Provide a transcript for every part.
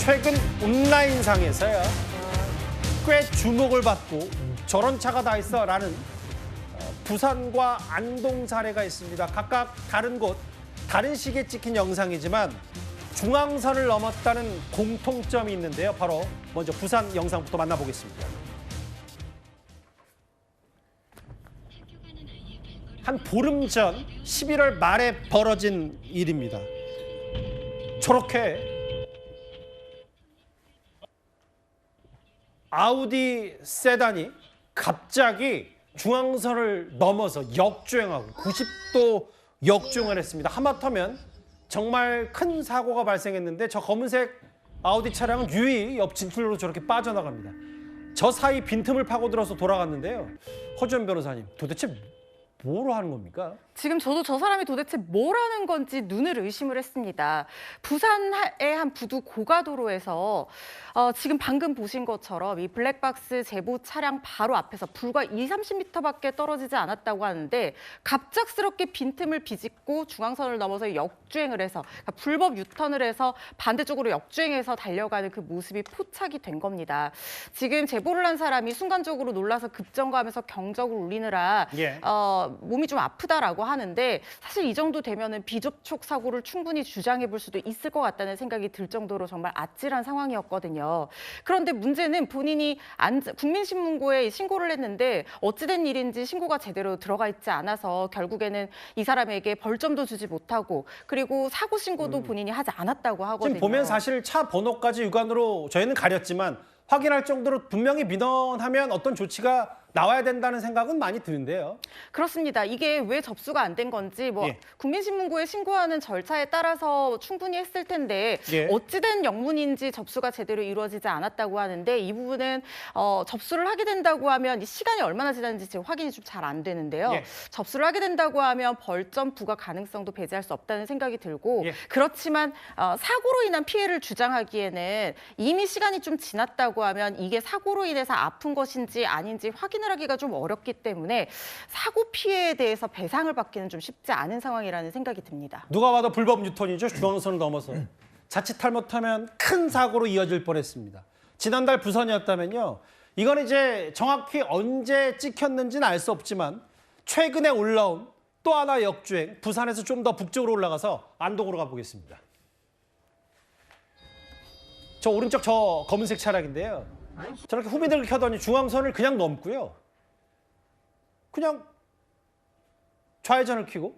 최근 온라인상에서요 꽤 주목을 받고 저런 차가 다 있어라는 부산과 안동 사례가 있습니다. 각각 다른 곳, 다른 시기에 찍힌 영상이지만 중앙선을 넘었다는 공통점이 있는데요. 바로 먼저 부산 영상부터 만나보겠습니다. 한 보름 전 11월 말에 벌어진 일입니다. 저렇게 아우디 세단이 갑자기 중앙선을 넘어서 역주행하고 90도 역주행을 했습니다. 하마터면 정말 큰 사고가 발생했는데 저 검은색 아우디 차량은 유유히 옆 진출로로 저렇게 빠져나갑니다. 저 사이 빈틈을 파고들어서 돌아갔는데요. 허주연 변호사님, 도대체 뭐로 하는 겁니까? 지금 저도 저 사람이 도대체 뭘 하는 건지 눈을 의심을 했습니다. 부산의 한 부두 고가도로에서 지금 방금 보신 것처럼 이 블랙박스 제보 차량 바로 앞에서 불과 20-30m밖에 떨어지지 않았다고 하는데 갑작스럽게 빈틈을 비집고 중앙선을 넘어서 역주행을 해서 그러니까 불법 유턴을 해서 반대쪽으로 역주행해서 달려가는 그 모습이 포착이 된 겁니다. 지금 제보를 한 사람이 순간적으로 놀라서 급정거하면서 경적을 울리느라 몸이 좀 아프다라고 하는데 사실 이 정도 되면은 비접촉 사고를 충분히 주장해 볼 수도 있을 것 같다는 생각이 들 정도로 정말 아찔한 상황이었거든요. 그런데 문제는 본인이 국민신문고에 신고를 했는데 어찌된 일인지 신고가 제대로 들어가 있지 않아서 결국에는 이 사람에게 벌점도 주지 못하고 그리고 사고 신고도 본인이 하지 않았다고 하거든요. 지금 보면 사실 차 번호까지 육안으로 저희는 가렸지만 확인할 정도로 분명히 민원하면 어떤 조치가 나와야 된다는 생각은 많이 드는데요. 그렇습니다. 이게 왜 접수가 안 된 건지 국민신문고에 신고하는 절차에 따라서 충분히 했을 텐데 어찌된 영문인지 접수가 제대로 이루어지지 않았다고 하는데 이 부분은 접수를 하게 된다고 하면 시간이 얼마나 지났는지 지금 확인이 좀 잘 안 되는데요. 접수를 하게 된다고 하면 벌점 부과 가능성도 배제할 수 없다는 생각이 들고 그렇지만 사고로 인한 피해를 주장하기에는 이미 시간이 좀 지났다고 하면 이게 사고로 인해서 아픈 것인지 아닌지 확인을 하기가 좀 어렵기 때문에 사고 피해에 대해서 배상을 받기는 좀 쉽지 않은 상황이라는 생각이 듭니다. 누가 봐도 불법 유턴이죠. 중앙선을 넘어서. 자칫 잘못하면 큰 사고로 이어질 뻔했습니다. 지난달 부산이었다면요. 이건 이제 정확히 언제 찍혔는지는 알 수 없지만 최근에 올라온 또 하나 역주행, 부산에서 좀 더 북쪽으로 올라가서 안동으로 가보겠습니다. 저 오른쪽 저 검은색 차량인데요. 저렇게 후미등을 켜더니 중앙선을 그냥 넘고요. 그냥 좌회전을 켜고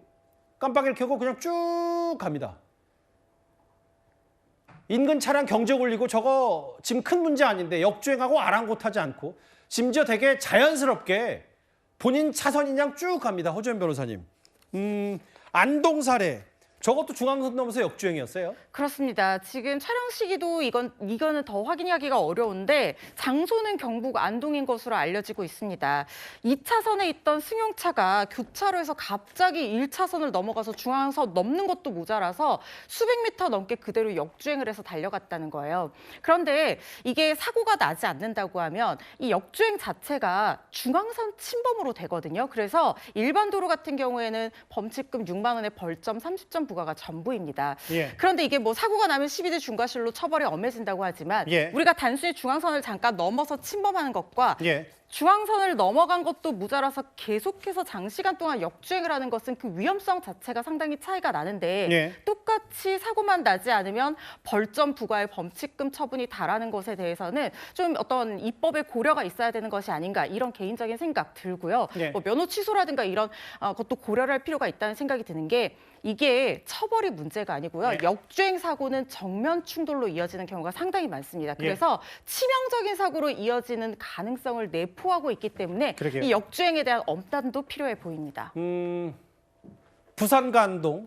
깜빡이를 켜고 그냥 쭉 갑니다. 인근 차량 경적 울리고 저거 지금 큰 문제 아닌데 역주행하고 아랑곳하지 않고 심지어 되게 자연스럽게 본인 차선인 양 쭉 갑니다. 허주연 변호사님. 안동 사례. 저것도 중앙선 넘어서 역주행이었어요? 그렇습니다. 지금 촬영 시기도 이거는 더 확인하기가 어려운데 장소는 경북 안동인 것으로 알려지고 있습니다. 2차선에 있던 승용차가 교차로에서 갑자기 1차선을 넘어가서 중앙선 넘는 것도 모자라서 수백 미터 넘게 그대로 역주행을 해서 달려갔다는 거예요. 그런데 이게 사고가 나지 않는다고 하면 이 역주행 자체가 중앙선 침범으로 되거든요. 그래서 일반 도로 같은 경우에는 범칙금 6만 원의 벌점 30점 부과가 전부입니다. 그런데 이게 뭐 사고가 나면 12대 중과실로 처벌이 엄해진다고 하지만 우리가 단순히 중앙선을 잠깐 넘어서 침범하는 것과 중앙선을 넘어간 것도 모자라서 계속해서 장시간 동안 역주행을 하는 것은 그 위험성 자체가 상당히 차이가 나는데 똑같이 사고만 나지 않으면 벌점 부과의 범칙금 처분이 달하는 것에 대해서는 좀 어떤 입법의 고려가 있어야 되는 것이 아닌가 이런 개인적인 생각 들고요. 뭐 면허 취소라든가 이런 것도 고려를 할 필요가 있다는 생각이 드는 게 이게 처벌이 문제가 아니고요. 역주행 사고는 정면 충돌로 이어지는 경우가 상당히 많습니다. 그래서 치명적인 사고로 이어지는 가능성을 내포하고 있기 때문에 이 역주행에 대한 엄단도 필요해 보입니다. 부산과 안동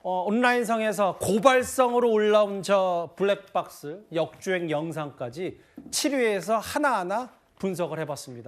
온라인상에서 고발성으로 올라온 저 블랙박스 역주행 영상까지 7회에서 하나하나 분석을 해봤습니다.